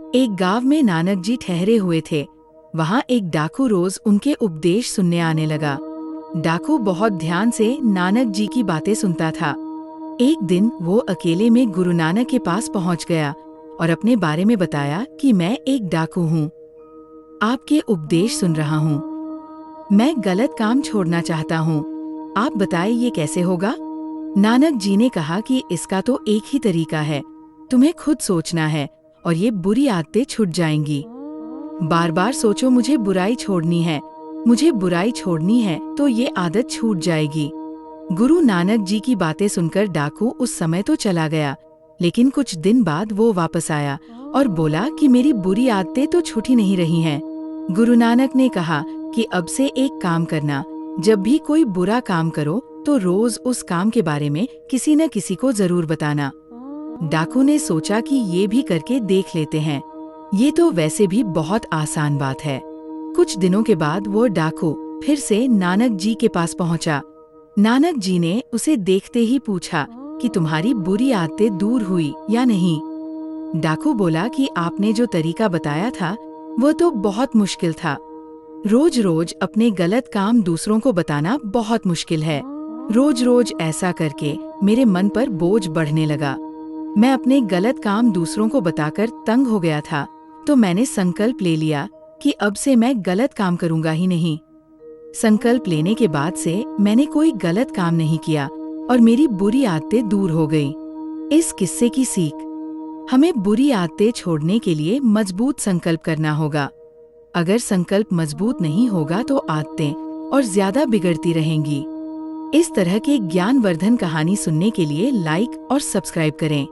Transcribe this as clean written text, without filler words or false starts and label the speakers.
Speaker 1: एक गांव में नानक जी ठहरे हुए थे। वहां एक डाकू रोज उनके उपदेश सुनने आने लगा। डाकू बहुत ध्यान से नानक जी की बातें सुनता था। एक दिन वो अकेले में गुरु नानक के पास पहुंच गया और अपने बारे में बताया कि मैं एक डाकू हूँ, आपके उपदेश सुन रहा हूँ, मैं गलत काम छोड़ना चाहता हूँ, आप बताएं ये कैसे होगा। नानक जी ने कहा कि इसका तो एक ही तरीका है, तुम्हें खुद सोचना है और ये बुरी आदतें छूट जाएंगी। बार बार सोचो मुझे बुराई छोड़नी है, मुझे बुराई छोड़नी है, तो ये आदत छूट जाएगी। गुरु नानक जी की बातें सुनकर डाकू उस समय तो चला गया, लेकिन कुछ दिन बाद वो वापस आया और बोला कि मेरी बुरी आदतें तो छूट ही नहीं रही हैं। गुरु नानक ने कहा कि अब से एक काम करना, जब भी कोई बुरा काम करो तो रोज उस काम के बारे में किसी न किसी को जरूर बताना। डाकू ने सोचा कि ये भी करके देख लेते हैं, ये तो वैसे भी बहुत आसान बात है। कुछ दिनों के बाद वो डाकू फिर से नानक जी के पास पहुंचा। नानक जी ने उसे देखते ही पूछा कि तुम्हारी बुरी आदतें दूर हुई या नहीं। डाकू बोला कि आपने जो तरीका बताया था वो तो बहुत मुश्किल था। रोज रोज अपने गलत काम दूसरों को बताना बहुत मुश्किल है। रोज रोज ऐसा करके मेरे मन पर बोझ बढ़ने लगा। मैं अपने गलत काम दूसरों को बताकर तंग हो गया था, तो मैंने संकल्प ले लिया कि अब से मैं गलत काम करूंगा ही नहीं। संकल्प लेने के बाद से मैंने कोई गलत काम नहीं किया और मेरी बुरी आदतें दूर हो गई। इस किस्से की सीख, हमें बुरी आदतें छोड़ने के लिए मजबूत संकल्प करना होगा। अगर संकल्प मजबूत नहीं होगा तो आदतें और ज्यादा बिगड़ती रहेंगी। इस तरह के ज्ञानवर्धन कहानी सुनने के लिए लाइक और सब्सक्राइब करें।